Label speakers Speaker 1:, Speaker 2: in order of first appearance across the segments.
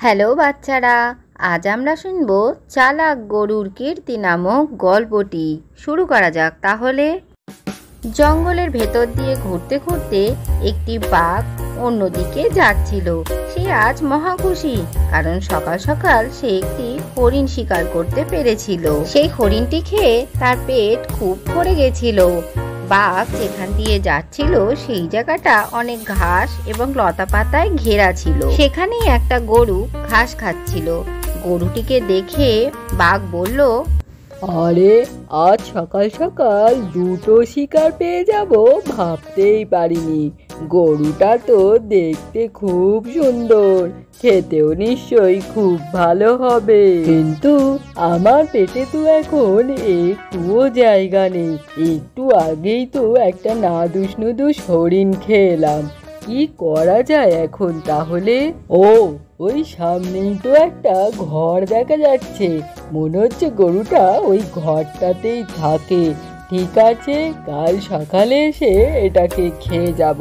Speaker 1: Hello বাচ্চারা, আজ আমরা শুনব চালাক গরুর কীর্তি নামক গল্পটি। শুরু করা যাক তাহলে। জঙ্গলের ভেতর দিয়ে ঘুরতে ঘুরতে একটি বাঘ অন্যদিকে যাচ্ছিল। সে আজ মহা খুশি, কারণ সকাল সকাল সে একটি হরিণ শিকার করতে পেরেছিল। সেই হরিণটি খেয়ে তার পেট খুব ভরে গেছিল। বাঘ যেখান দিয়ে যাচ্ছিল সেই জায়গাটা অনেক ঘাস এবং লতা পাতায় ঘেরা ছিল। সেখানেই একটা গরু ঘাস খাচ্ছিল। গরুটিকে দেখে বাঘ বলল,
Speaker 2: আরে আজ সকাল সকাল দুটো শিকার পেয়ে যাব ভাবতেই পারিনি। গরুটা তো দেখতে খুব সুন্দর, খেতেও নিশ্চয়ই খুব ভালো হবে, কিন্তু আমার পেটে তো এখন একটুও জায়গা নেই। একটু আগেই তো একটা নাদুস নুদুস হরিণ খেলাম। কি করা যায় এখন তাহলে? ওই সামনেই তো একটা ঘর দেখা যাচ্ছে, মনে হচ্ছে গরুটা ওই ঘরটাতেই থাকে। ঠিক আছে, কাল সকালে এসে এটাকে খেয়ে যাব।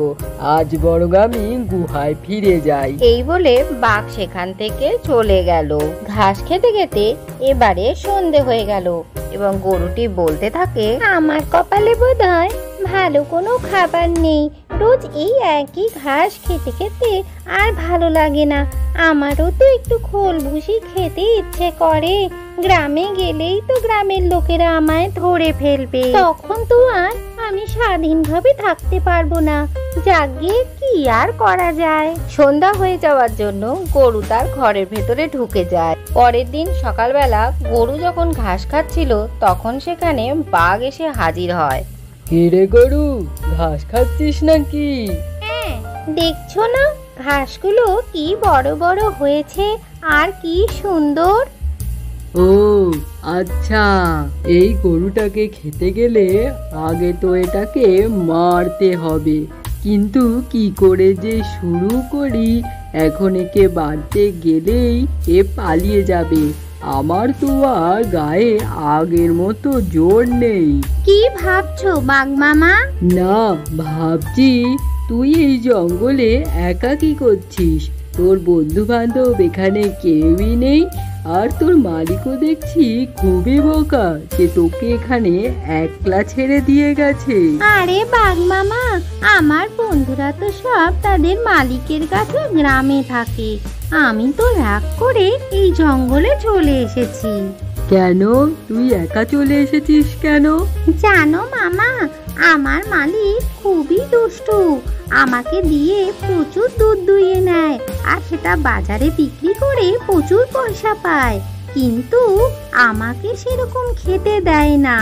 Speaker 2: আজ বরং আমি গুহায় ফিরে যাই।
Speaker 1: এই বলে বাঘ সেখান থেকে চলে গেল। ঘাস খেতে খেতে এবারে সন্ধে হয়ে গেল এবং গরুটি বলতে থাকে, আমার কপালে বোধহয় ভালো কোনো খাবার নেই। রোজ এই একই ঘাস খেতে খেতে আর ভালো লাগে না। আমারও তো একটু খোল ভুসি খেতে ইচ্ছে করে। গ্রামে গেলেই তো গ্রামের লোকেরা আমায় ধরে ফেলবে, তখন তো আর আমি স্বাধীনভাবে থাকতে পারবো না। যাকে কি আর করা যায়। সন্ধ্যা হয়ে যাওয়ার জন্য গরু তার ঘরের ভেতরে ঢুকে যায়। পরের দিন সকালবেলা গরু যখন ঘাস খাচ্ছিল তখন সেখানে বাঘ এসে হাজির হয়।
Speaker 2: কিরে গরু, ঘাস খাচ্ছিস নাকি?
Speaker 1: হ্যাঁ, দেখছো না ঘাসগুলো কি বড় বড় হয়েছে আর কি সুন্দর।
Speaker 2: ও আচ্ছা, এই গরুটাকে খেতে গেলে আগে তো এটাকে মারতে হবে, কিন্তু কি করে যে শুরু করি? এখন একে বাঁধতে গেলেই এ পালিয়ে যাবে। আমার তো আর গায়ে আগের মতো জোর নেই।
Speaker 1: কি ভাবছো বাঘ মামা?
Speaker 2: না, ভাবছি তুই এই জঙ্গলে একা কি করছিস? তোর বন্ধু বান্ধব এখানে কেউই নেই, আর তোর মালিকও দেখছি খুবই বোকা, যে তোকে এখানে একলা ছেড়ে দিয়ে গেছে।
Speaker 1: আরে বাঘ মামা, আমার বন্ধুরা তো সব তাদের মালিকের কাছে গ্রামে থাকে। আমি তো রাগ করে এই জঙ্গলে চলে এসেছি।
Speaker 2: কেন তুই একা চলে এসেছিস কেন?
Speaker 1: জানো মামা, আমার মালিক খুবই দুষ্টু। আমাকে দিয়ে প্রচুর দুধ দুইয়ে নেয় আর সেটা বাজারে বিক্রি করে প্রচুর পয়সা পায়, কিন্তু আমাকে সেরকম খেতে দেয় না।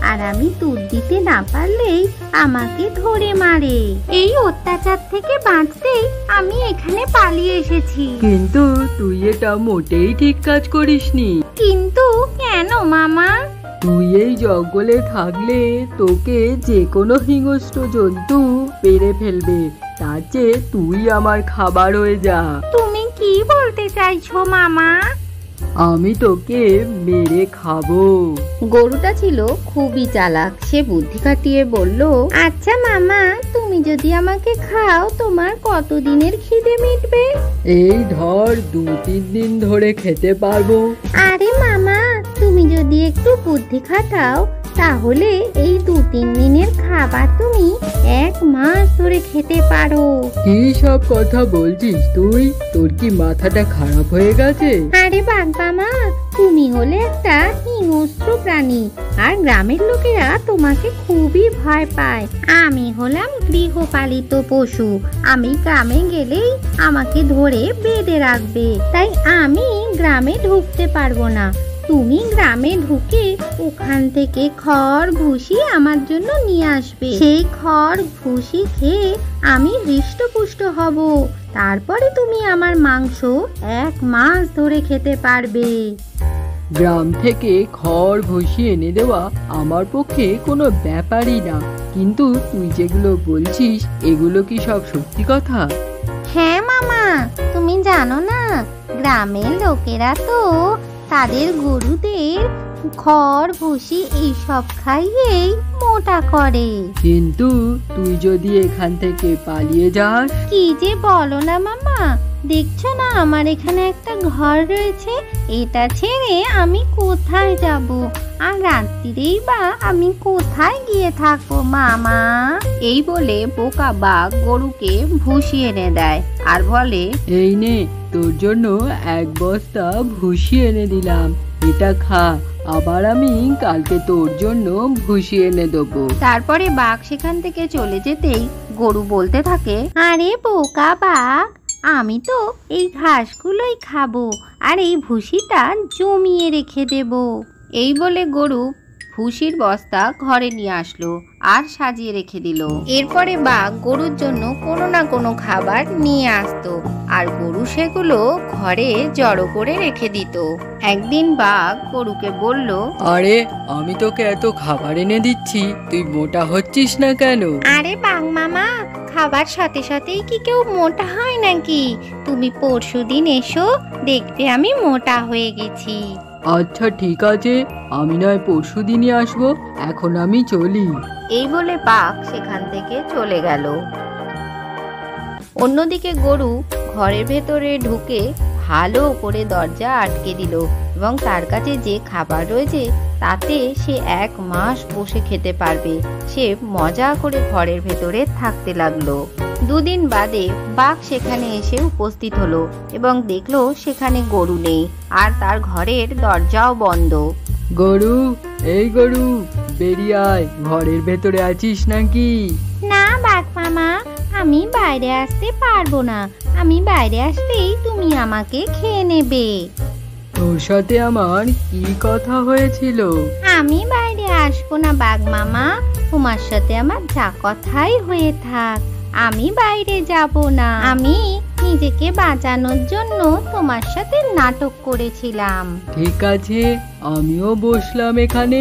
Speaker 1: আর আমি দুধ দিতে না পারলেই আমাকে ধরে মারে। এই অত্যাচার থেকে বাঁচতেই আমি এখানে পালিয়ে এসেছি।
Speaker 2: কিন্তু তুই এটা মোটেই ঠিক কাজ করিসনি।
Speaker 1: কিন্তু কেন মামা?
Speaker 2: তুই এই জঙ্গলে থাকলে তোকে যে কোনো হিংস্র জন্তু পেরে ফেলবে, তার চেয়ে তুই আমার খাবার হয়ে যা।
Speaker 1: তুমি কি বলতে চাইছো মামা?
Speaker 2: আমি তোকে মেরে খাবো।
Speaker 1: গরুটা ছিল খুবই চালাক। সে বুদ্ধি খাটিয়ে বলল, আচ্ছা মামা, তুমি যদি আমাকে খাও তোমার কতদিনের খিদে মিটবে?
Speaker 2: এই ধর 2-3 দিন ধরে খেতে পারবো।
Speaker 1: আরে মামা, তুমি যদি একটু বুদ্ধি খাটাও তাহলে এই 2-3 দিনের খাবার তুমি 1 মাস ধরে খেতে পারো।
Speaker 2: কি সব কথা বলছিস তুই? তোর কি মাথাটা খারাপ হয়ে গেছে?
Speaker 1: আরে বাঘ মামা, তুমি হলে একটা হিংস্র প্রাণী আর গ্রামের লোকেরা তোমাকে খুবই ভয় পায়। আমি হলাম গৃহপালিত পশু। আমি গ্রামে গেলেই আমাকে ধরে বেঁধে রাখবে, তাই আমি গ্রামে ঢুকতে পারবো না। তুমি গ্রামে ঢুকে ওখান থেকে খড় ভুসি আমার জন্য নিয়ে আসবে। সেই খড় ভুসি খেয়ে আমি হৃষ্টপুষ্ট হব। তারপরে তুমি আমার মাংস 1 মাস ধরে খেতে পারবে।
Speaker 2: গ্রাম থেকে খড় ভুসি এনে দেওয়া আমার পক্ষে কোনো ব্যাপারই না, কিন্তু তুই যেগুলো বলছিস এগুলো কি সব সত্যি কথা?
Speaker 1: হ্যাঁ মামা, তুমি জানো না গ্রামের লোকেরা তো তাদের গরুদের খড় ভুসি এইসব খাইয়েই মোটা করে।
Speaker 2: কিন্তু তুই যদি এখান থেকে পালিয়ে যাস?
Speaker 1: কি যে বলো না মামা, দেখছো না আমার এখানে একটা ঘর রয়েছে, এটা ছেড়ে আমি কোথায় যাব? আর রাত্রিরেই বা আমি কোথায় গিয়ে থাকবো মামা? এই বলে বোকা বাঘ গরুকে ভুসি এনে দেয় আর বলে,
Speaker 2: এই নে, তোর জন্য 1 বস্তা ভুসি এনে দিলাম, এটা খা, আবার আমি কালকে তোর জন্য ভুসি এনে দেবো।
Speaker 1: তারপরে বাঘ সেখান থেকে চলে যেতেই গরু বলতে থাকে, আরে বোকা বাঘ, আমি তো এই ঘাসগুলোই খাবো আর এই ভুসিটা জমিয়ে রেখে দেব। এই বলে গরু ভুসির বস্তা ঘরে নিয়ে আসলো আর সাজিয়ে রেখে দিল। এরপরে বাঘ গরুর জন্য কোনো না কোনো খাবার নিয়ে আসতো আর গরু সেগুলো ঘরে জড়ো করে রেখে দিত। একদিন বাঘ গরুকে বলল,
Speaker 2: আরে আমি তোকে এত খাবার এনে দিচ্ছি, তুই মোটা হচ্ছিস না কেন?
Speaker 1: আরে বাঘ মামা, খাবার সাথে সাথেই কি কেউ মোটা হয় নাকি? তুমি পরশুদিন এসো, দেখবে আমি মোটা হয়ে গেছি।
Speaker 2: আচ্ছা ঠিক আছে, আমি নয় পরশুদিনই আসবো, এখন আমি চলি।
Speaker 1: এই বলে বাঘ সেখান থেকে চলে গেল। অন্যদিকে গরু ঘরের ভেতরে ঢুকে ভালো করে দরজা আটকে দিল এবং তার কাছে যে খাবার রয়েছে তাতে সে 1 মাস বসে খেতে পারবে। সে মজা করে ঘরের ভেতরে থাকতে লাগলো। 2 দিন বাদে বাঘ সেখানে এসে উপস্থিত হলো এবং দেখলো সেখানে গরু নেই আর তার ঘরের দরজাও বন্ধ।
Speaker 2: গরু, এই গরু, বেরিয়ে আয়, ঘরের ভেতরে আছিস নাকি?
Speaker 1: না বাঘ মামা, আমি বাইরে আসতে পারবো না, আমি বাইরে আসলেই তুমি আমাকে খেয়ে নেবে।
Speaker 2: তোর সাথে আমার কি কথা হয়েছিল?
Speaker 1: আমি বাইরে আসবো না বাঘ মামা, তোমার সাথে আমার যা কথাই হয়ে থাক, আমি বাইরে যাব না। আমি নিজেকে বাঁচানোর জন্য তোমার সাথে নাটক করেছিলাম।
Speaker 2: ঠিক আছে, আমিও বসলাম এখানে,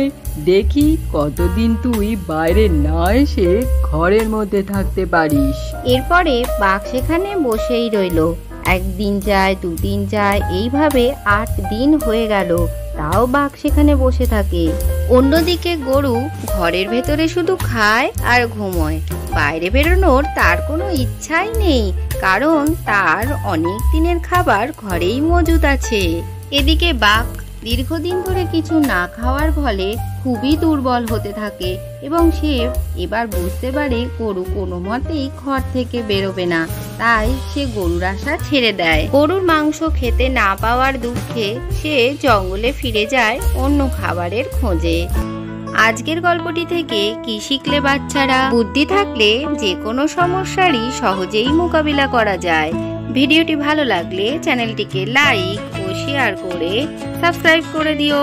Speaker 2: দেখি কতদিন তুই বাইরে না এসে ঘরের মধ্যে থাকতে পারিস।
Speaker 1: এরপরে বাঘ সেখানে বসেই রইলো। 1 দিন যায়, 2 দিন যায়, এইভাবে 8 দিন হয়ে গেল, তাও বাঘ সেখানে বসে থাকে। অন্যদিকে গরু ঘরের ভেতরে শুধু খায় আর ঘুমোয়, বাইরে বেরোনোর তার কোনো ইচ্ছাই নেই, কারণ তার অনেক দিনের খাবার ঘরেই মজুদ আছে। এদিকে বাঘ দীর্ঘদিন ধরে কিছু না খাওয়ার ফলে খুবই দুর্বল হতে থাকে এবং সে এবার বুঝতে পারে গরু কোনো মতেই ঘর থেকে বেরোবে না, তাই সে গরুর আশা ছেড়ে দেয়। গরুর মাংস খেতে না পাওয়ার দুঃখে সে জঙ্গলে ফিরে যায় অন্য খাবারের খোঁজে। আজকের গল্পটি থেকে কি শিখলে বাচ্চারা? বুদ্ধি থাকলে যে কোনো সমস্যারই সহজেই মোকাবিলা করা যায়। ভিডিওটি ভালো লাগলে চ্যানেলটিকে লাইক ও শেয়ার করে সাবস্ক্রাইব করে দিও।